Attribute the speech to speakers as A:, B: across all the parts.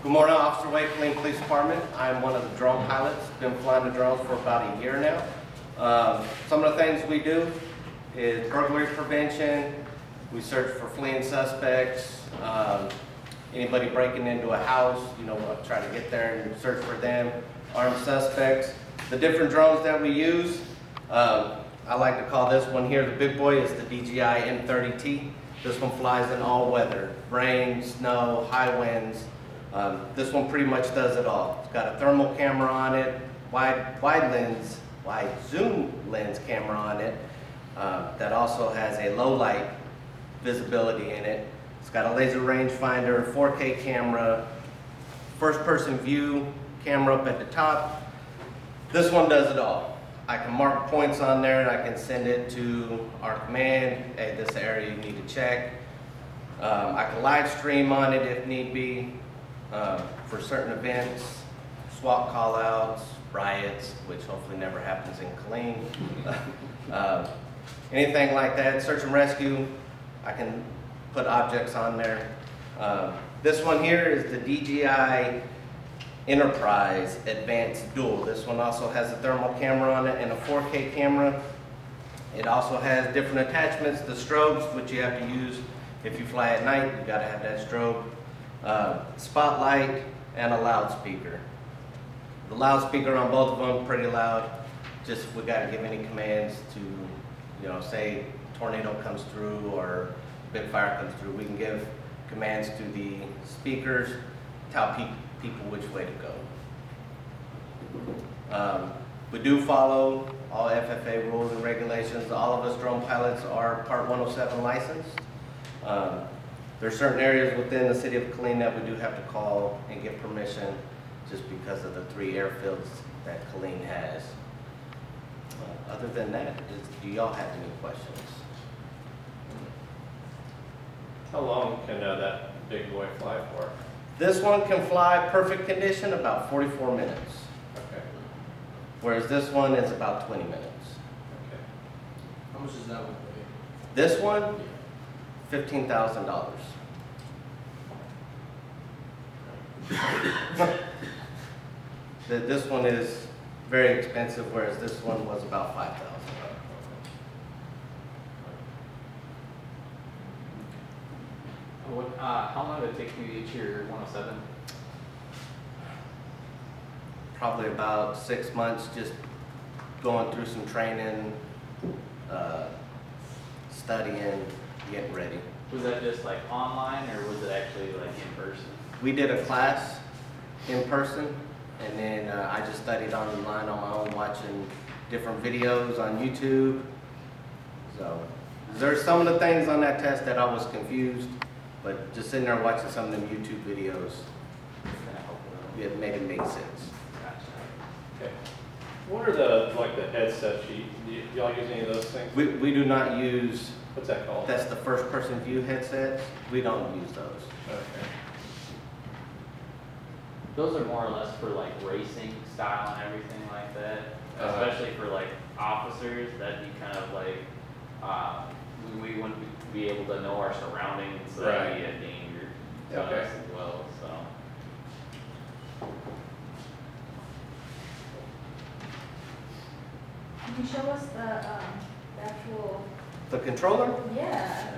A: Good morning, Officer Wade, Killeen Police Department. I'm one of the drone pilots. Been flying the drones for about a year now. Some of the things we do is burglary prevention. We search for fleeing suspects. Anybody breaking into a house, we'll try to get there and search for them. Armed suspects. The different drones that we use, I like to call this one here, the big boy, is the DJI M30T. This one flies in all weather, rain, snow, high winds. This one pretty much does it all. It's got a thermal camera on it, wide zoom lens camera on it, that also has a low light visibility in it. It's got a laser rangefinder, 4K camera, first person view camera up at the top. This one does it all. I can mark points on there and I can send it to our command. Hey, this area you need to check. I can live stream on it if need be. For certain events, SWAT call-outs, riots, which hopefully never happens in Killeen. Anything like that, search and rescue, I can put objects on there. This one here is the DJI Enterprise Advanced Dual. This one also has a thermal camera on it and a 4K camera. It also has different attachments, the strobes, which you have to use if you fly at night. You gotta have that strobe. Spotlight and a loudspeaker. The loudspeaker on both of them pretty loud. Just if we gotta give any commands to, say tornado comes through or big fire comes through, we can give commands to the speakers, tell people which way to go. We do follow all FAA rules and regulations. All of us drone pilots are Part 107 licensed. There are certain areas within the city of Killeen that we do have to call and get permission just because of the 3 airfields that Killeen has. Other than that, do y'all have any questions?
B: How long can that big boy fly for?
A: This one can fly perfect condition about 44 minutes.
B: Okay.
A: Whereas this one is about 20 minutes.
B: Okay.
C: How much is that one weigh?
A: This one, $15,000. This one is very expensive, whereas this one was about $5,000.
D: How long did it take you to get your 107?
A: Probably about 6 months, just going through some training, studying, getting ready.
D: Was that just like online or was it actually like in person?
A: We did a class in person, and then I just studied online on my own, watching different videos on YouTube. So there's some of the things on that test that I was confused, but just sitting there watching some of them YouTube videos, it made it make sense.
D: Gotcha.
B: Okay. What are the headsets? Y'all use any of those things?
A: We do not use,
B: What's that called?
A: that's the first person view headsets. We don't use those.
B: Okay.
D: Those are more or less for like racing style and everything like that. Especially for like officers, that'd be kind of like, we wouldn't be able to know our surroundings, so that'd be a danger to us as well, so.
E: Can you show us the actual?
A: The controller?
E: Yeah.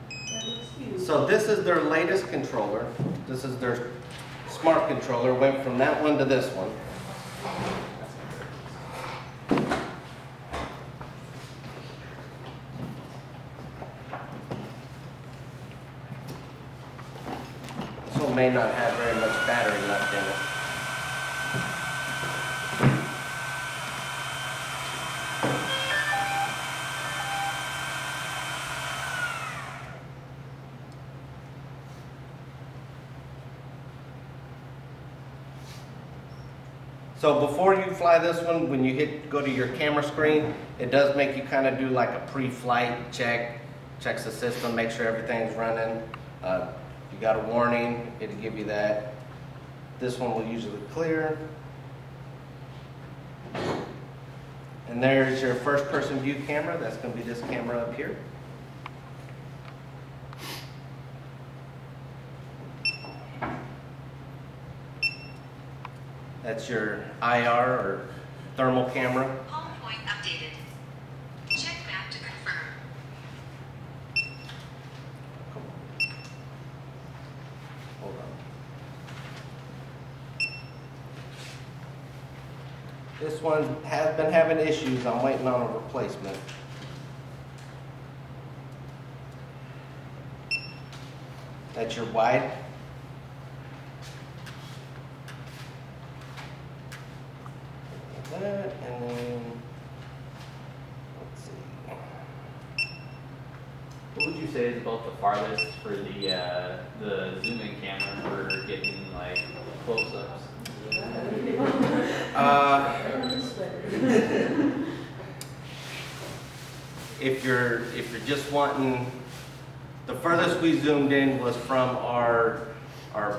E: That looks huge.
A: So this is their latest controller. This is their smart controller. Went from that one to this one. This one may not have very much battery left in it. So before you fly this one, when you go to your camera screen, it does make you kind of do like a pre-flight check, checks the system, make sure everything's running. If you got a warning, it'll give you that. This one will usually clear. And there's your first person view camera. That's going to be this camera up here. That's your IR or thermal camera.
F: Home point updated. Check map to confirm.
A: Hold on. This one has been having issues. I'm waiting on a replacement. That's your wide. Like that, and then, let's see.
D: What would you say is about the farthest for the zoom in camera for getting like close-ups?
A: If you're just wanting, the furthest we zoomed in was from our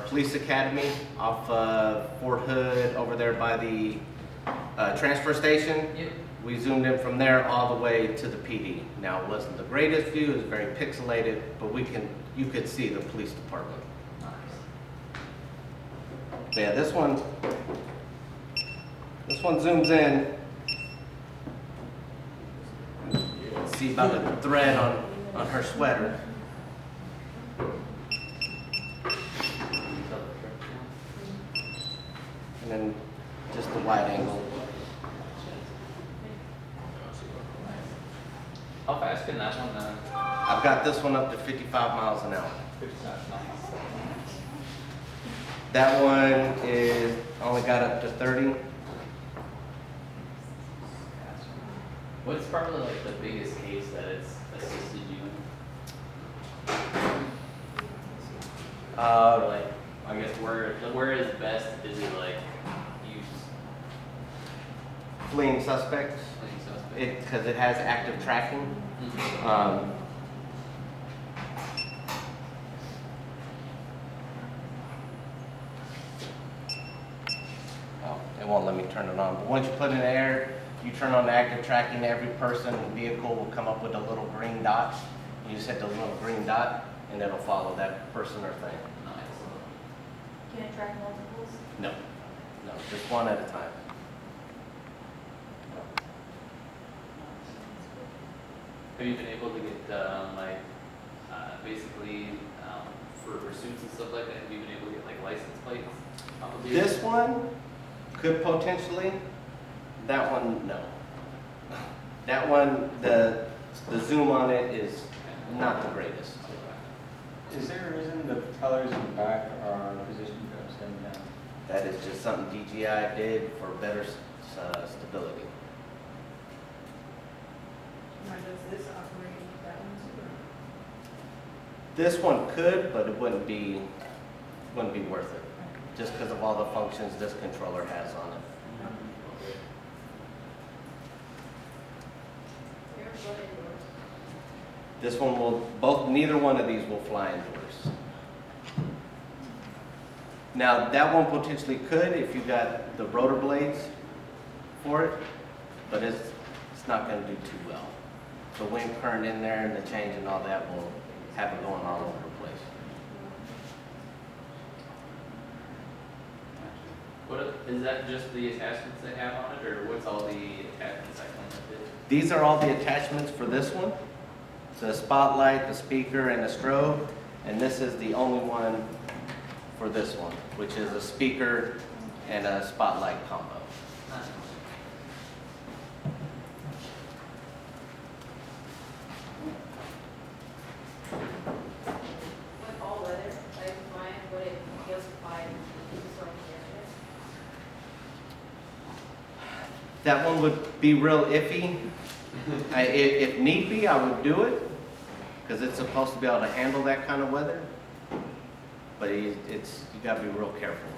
A: police academy off Fort Hood over there by the transfer station.
D: Yep.
A: We zoomed in from there all the way to the PD. Now, it wasn't the greatest view, it was very pixelated, but you could see the police department.
D: Nice.
A: But yeah, this one zooms in. See about the thread on her sweater. And then just the wide angle.
D: How fast can that one?
A: I've got this one up to 55 miles an hour.
D: Nice.
A: That one is only got up to 30.
D: What's probably like the biggest case that it's assisted you in? Or like, I guess where is best is it like used?
A: Fleeing suspects,
D: Like suspect?
A: because it has active tracking.
D: Mhm.
A: Oh, it won't let me turn it on. But once you put it in the air, you turn on the active tracking, every person and vehicle will come up with a little green dot. You just hit the little green dot, and it'll follow that person or thing.
D: Nice.
E: Can it track multiples?
A: No, just one at a time.
D: Have you been able to get basically for pursuits and stuff like that? Have you been able to get like license plates off of these?
A: This one could potentially. That one, no. That one, the zoom on it is not the greatest.
G: Is there a reason the colors in the back are positioned upside down?
A: That is just something DJI did for better stability.
E: Now, does this operate with that one too?
A: This one could, but it wouldn't be worth it, just because of all the functions this controller has on it. This one will, neither one of these will fly indoors. Now, that one potentially could if you got the rotor blades for it, but it's not going to do too well. The wind current in there and the change and all that will have it going all over the place.
D: What is that? Just the attachments they have on it, or what's all the attachments that come with it?
A: These are all the attachments for this one. The spotlight, the speaker, and the strobe. And this is the only one for this one, which is a speaker and a spotlight combo.
D: Nice.
H: With all weather, like mine, would it justify sort of
A: That one would be real iffy. If need be, I would do it, because it's supposed to be able to handle that kind of weather. But you gotta be real careful.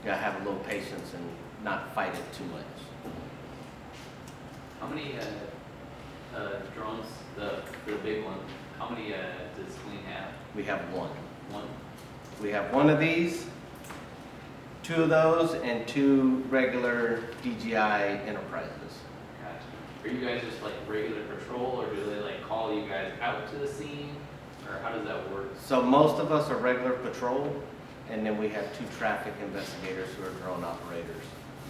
A: You gotta have a little patience and not fight it too much.
D: How many drones, the big one, how many does Killeen have?
A: We have one.
D: One?
A: We have one of these, two of those, and two regular DJI Enterprises.
D: Gotcha. Are you guys just like regular patrol, or do they like call you guys out to the scene? Or how does that work?
A: So most of us are regular patrol, and then we have 2 traffic investigators who are drone operators.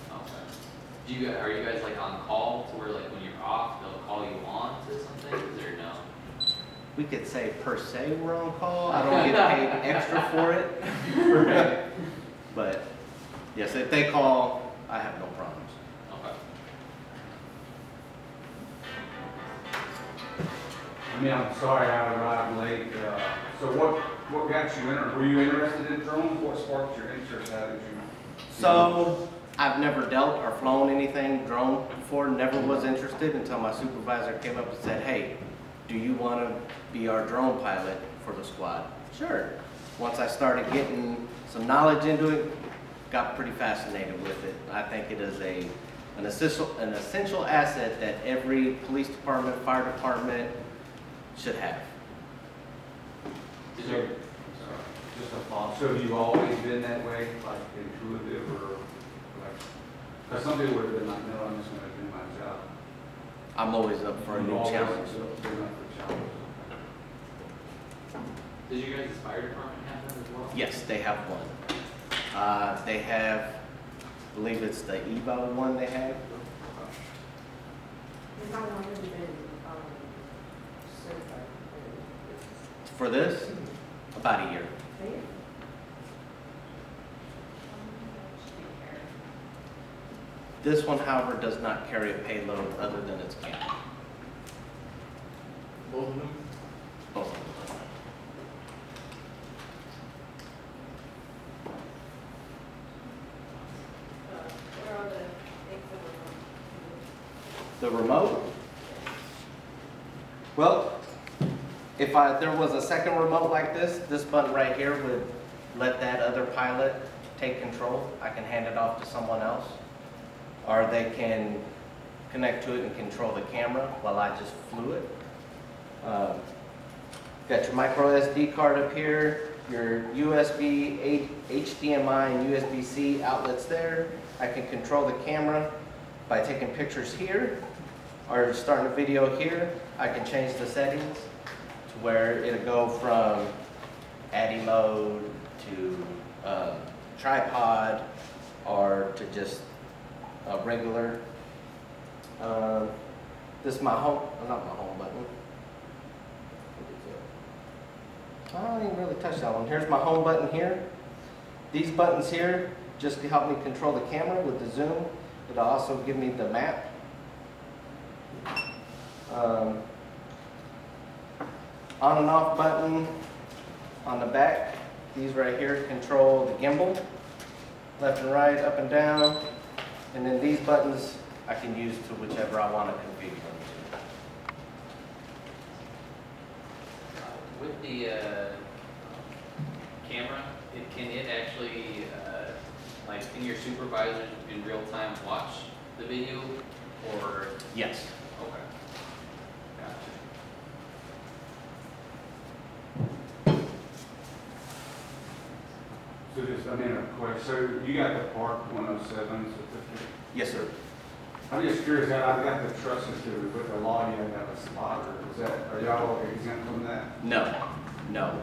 D: Okay. Are you guys like on call to where like when you're off, they'll call you on to some things or no?
A: We could say per se we're on call. I don't get paid extra for it. But yes, if they call, I have no problems.
D: Okay.
I: I mean, I'm sorry I arrived late. So what got you in? Were you interested in drones? What sparked your interest? How did you?
A: So I've never dealt or flown anything drone before, never was interested until my supervisor came up and said, hey, do you want to be our drone pilot for the squad? Sure. Once I started getting some knowledge into it, got pretty fascinated with it. I think it is an essential asset that every police department, fire department should have.
I: So, just a thought. So have you always been that way, like intuitive or like? Because some people would have been like, no, I'm just going to do my job.
A: I'm always up for a new
I: Always
A: challenge.
I: been up for challenges.
D: Does your guys' fire department have that as well?
A: Yes, they have one. They have, I believe it's the Evo one they have.
E: And how long have you been, certified?
A: For this, about a year. This one, however, does not carry a payload other than its camera.
C: Both of them?
A: Both of them.
H: What are the things that
A: The remote? Well, if there was a second remote like this button right here would let that other pilot take control. I can hand it off to someone else. Or they can connect to it and control the camera while I just flew it. Got your micro SD card up here, your USB, HDMI, and USB-C outlets there. I can control the camera by taking pictures here or starting a video here. I can change the settings to where it'll go from ADI mode to tripod or to just a regular. This is my home, not my home button. I don't even really touch that one. Here's my home button here. These buttons here just to help me control the camera with the zoom. It'll also give me the map. On and off button on the back. These right here control the gimbal. Left and right, up and down. And then these buttons I can use to whichever I want to configure them
D: With the camera, can it actually, like, can your supervisors in real time watch the video, or?
A: to. Yes.
D: Okay. Gotcha.
I: So just, I mean, a question. So you got the Part 107 certificate?
A: Yes, sir.
I: I'm just curious, I've got the trust certificate, but the law, you have to have a spotter. Are y'all exempt from that?
A: No, no.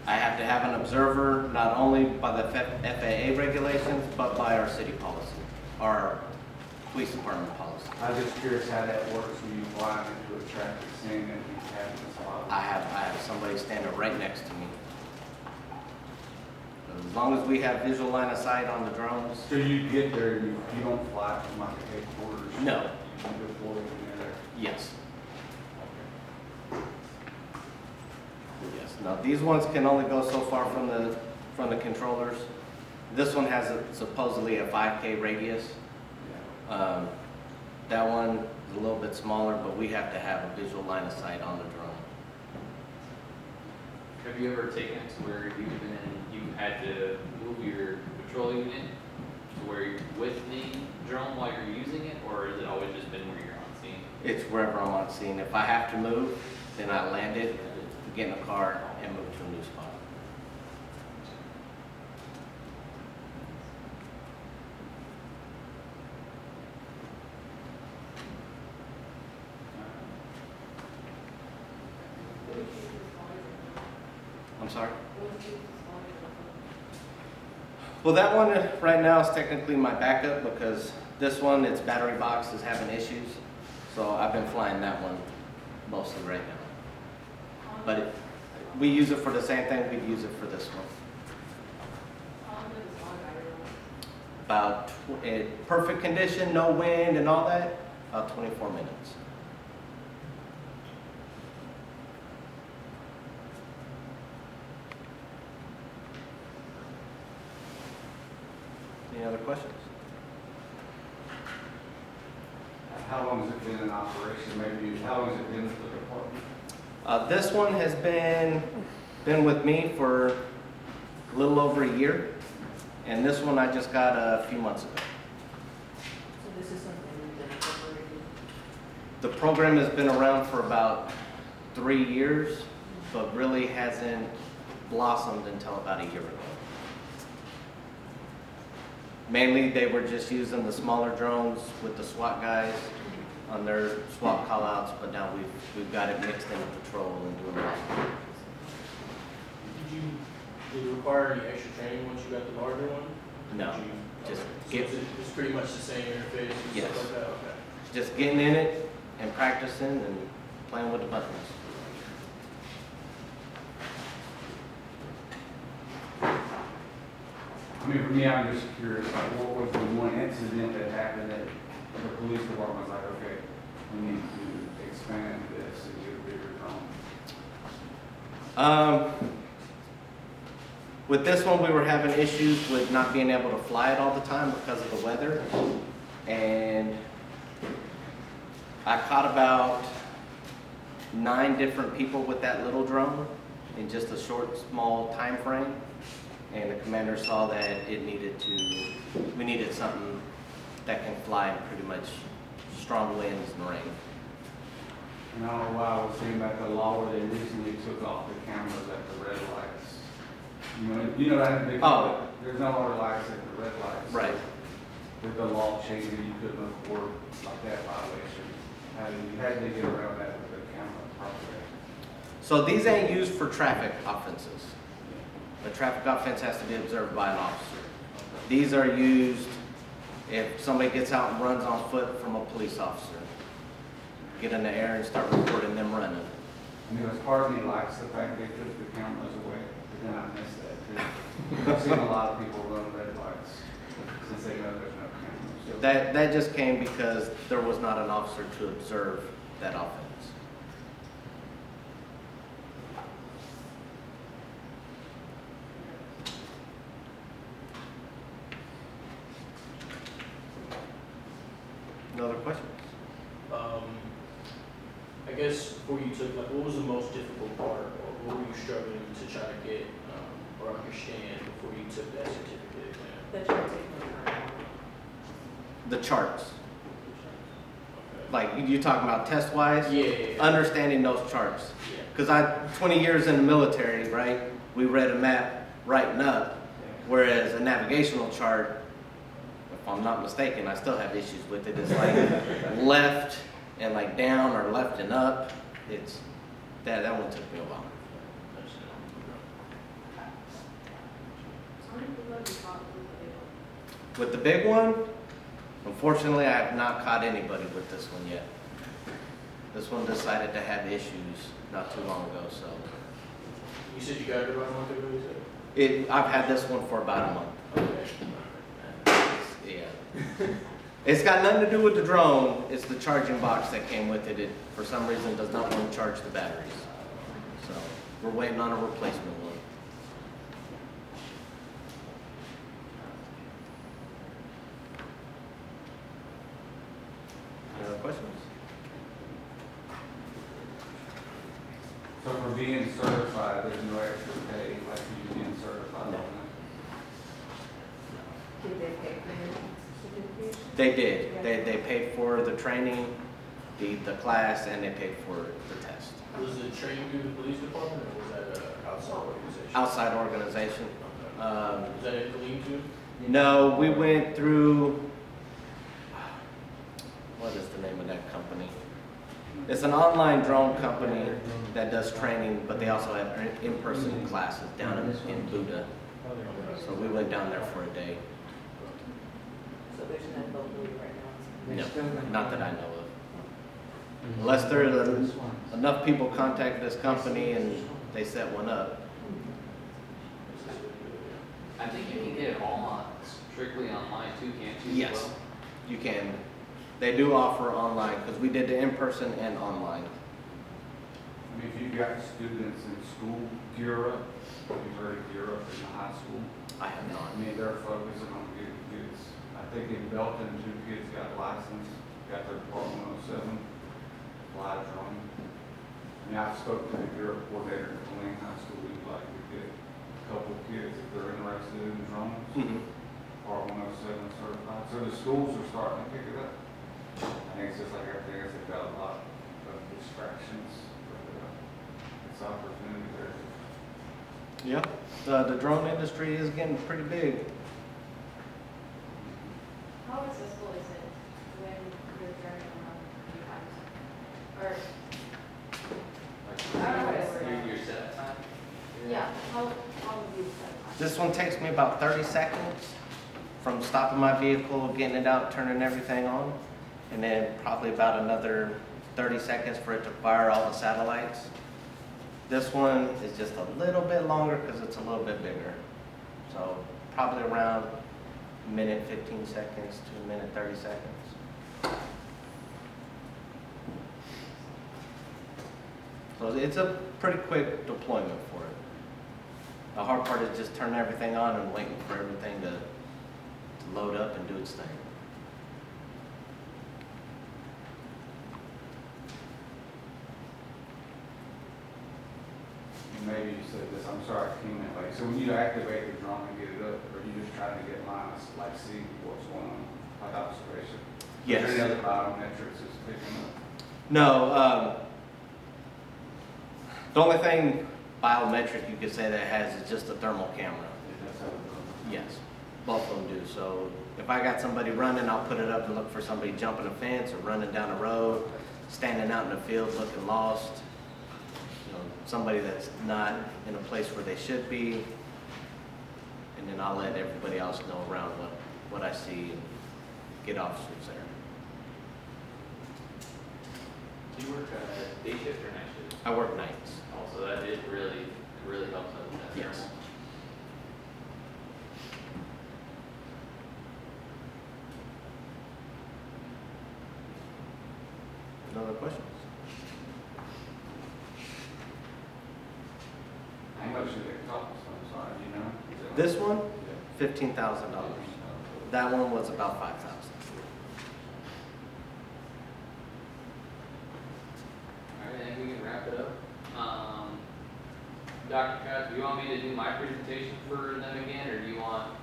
A: I have to have an observer not only by the FAA regulations, but by our city policy, our police department policy.
I: I'm just curious how that works when you fly into a traffic scene and you have a spotter.
A: I have somebody standing right next to me. As long as we have visual line of sight on the drones.
I: So you get there, you don't fly from like a headquarters?
A: No.
I: You deploy in there?
A: Yes. Yes. Now these ones can only go so far from the controllers. This one has supposedly a 5K radius. That one is a little bit smaller, but we have to have a visual line of sight on the drone.
D: Have you ever taken it to where you had to move your patrol unit to where you're with the drone while you're using it, or has it always just been where you're on scene?
A: It's wherever I'm on scene. If I have to move, then I land it, get in the car, and move to a new spot. I'm sorry? Well, that one right now is technically my backup because this one, its battery box is having issues. So I've been flying that one mostly right now. But we use it for the same thing we'd use it for this one.
H: How long does this long battery last?
A: About, in perfect condition, no wind and all that, about 24 minutes. Any other questions?
I: How long has it been in operation? Maybe, how long has it been with the department?
A: This one has been with me for a little over a year, and this one I just got a few months ago.
E: So this is something that incorporated.
A: The program has been around for about 3 years, but really hasn't blossomed until about a year ago. Mainly, they were just using the smaller drones with the SWAT guys on their SWAT callouts, but now we've got it mixed in with patrol and doing that.
C: Did it require any extra training once you got the larger one?
A: No,
C: Did you-
A: just
C: okay. So it's pretty much the same interface and
A: Yes.
C: stuff like that? Okay.
A: just getting in it and practicing and playing with the buttons.
I: I mean, for me, I'm just curious, like, what was the one incident that happened that the police department was like, okay, we need to expand this and get a bigger drone?
A: With this one, we were having issues with not being able to fly it all the time because of the weather. And I caught about 9 different people with that little drone in just a short, small time frame. And the commander saw that we needed something that can fly in pretty much strong winds and rain.
I: And I don't know why I was thinking about the law where they recently took off the cameras at the red lights. You know that big,
A: Oh.
I: there's no other lights at the red lights.
A: Right.
I: With the law changing, you couldn't afford like that violation. And you had to get around that with the camera properly.
A: So these ain't used for traffic offenses. The traffic offense has to be observed by an officer. These are used if somebody gets out and runs on foot from a police officer. Get in the air and start recording them running.
I: I mean, it was part of me likes the fact they took the cameras away, but then I missed that too. I've seen a lot of people run red lights since they know there's no cameras. So
A: That just came because there was not an officer to observe that offense. No other questions?
C: I guess before you took, like, what was the most difficult part, or what were you struggling to try to get or understand before you took that certificate exam?
E: That you're taking the current
A: The charts.
C: Okay.
A: Like, you talking about test-wise?
C: Yeah.
A: Understanding those charts.
C: Yeah.
A: Because 20 years in the military, right, we read a map writing up, whereas a navigational chart, if I'm not mistaken, I still have issues with it. It's like left and like down or left and up. It's, that one took me a while.
H: How many people have you caught with the big one?
A: With the big one, unfortunately, I have not caught anybody with this one yet. This one decided to have issues not too long ago, so.
C: You said you got it about a month ago, you said?
A: I've had this one for about a month.
C: Okay.
A: Yeah. It's got nothing to do with the drone. It's the charging box that came with it. It, for some reason, does not want to charge the batteries. So we're waiting on a replacement one. Any other questions?
I: So for being certified, there's no extra pay like you being certified.
A: No.
E: Did they pay for your certification?
A: They did. They paid for the training, the class, and they paid for the test.
C: Was it trained through the police department, or was that an outside organization?
A: Outside organization.
C: Okay. Was that in Killeen too?
A: No, we went through, what is the name of that company? It's an online drone company that does training, but they also have in-person classes down in Buda. So we went down there for a day.
E: So there's no locally right now.
A: No,
I: They still make
A: not that I
I: money.
A: know of. Unless there's enough people contact this company and they set one up.
D: I think you can get it all on, strictly online too, can't you? as
A: Yes,
D: well?
A: you can. They do offer online, because we did the in-person and online.
I: I mean, if you've got students in school, Gear Up, you've heard of Gear Up in the high school.
A: I have not.
I: I mean, they're focusing on getting kids. I think in Belton, 2 kids got licensed, got their Part 107, fly drone. And I've spoken to the Gear Up coordinator at Killeen High School. We'd like to get a couple of kids if they're interested in drones,
A: Mhm.
I: Part 107 certified. So the schools are starting to pick it up. I think it's just like everything else, they've got a lot of distractions, but it's opportunity there.
A: Yeah, the drone industry is getting pretty big.
H: How accessible is it when you're driving around your house? Or, I don't know what it's
D: Your,
H: like.
D: your set time?
H: Yeah, how would you set time?
A: This one takes me about 30 seconds from stopping my vehicle, getting it out, turning everything on, and then probably about another 30 seconds for it to fire all the satellites. This one is just a little bit longer because it's a little bit bigger. So probably around a minute 15 seconds to a minute 30 seconds. So it's a pretty quick deployment for it. The hard part is just turning everything on and waiting for everything to load up and do its thing.
I: And maybe you said this, I'm sorry, I came in late. So when you activate the drone and get it up, are you just trying to get lines, like see what's going on, like observation?
A: Yes.
I: Is there any other biometrics it's picking up?
A: No, the only thing biometric you could say that it has is just a thermal camera.
I: That's how it goes.
A: Yes, both of them do. So if I got somebody running, I'll put it up and look for somebody jumping a fence or running down a road, standing out in the field looking lost. You know, somebody that's not in a place where they should be. And then I'll let everybody else know around what I see and get officers there.
D: Do you work day shift or night shift?
A: I work nights.
D: Also, that it really helps out with that.
A: Yes.
D: thermal.
A: No other questions?
I: How much did it cost? I'm sorry, do you know? Is it-
A: This one,
I: Yeah.
A: $15,000. That one was about $5,000.
D: All right, I think we can wrap it up. Dr. Scott, do you want me to do my presentation for them again, or do you want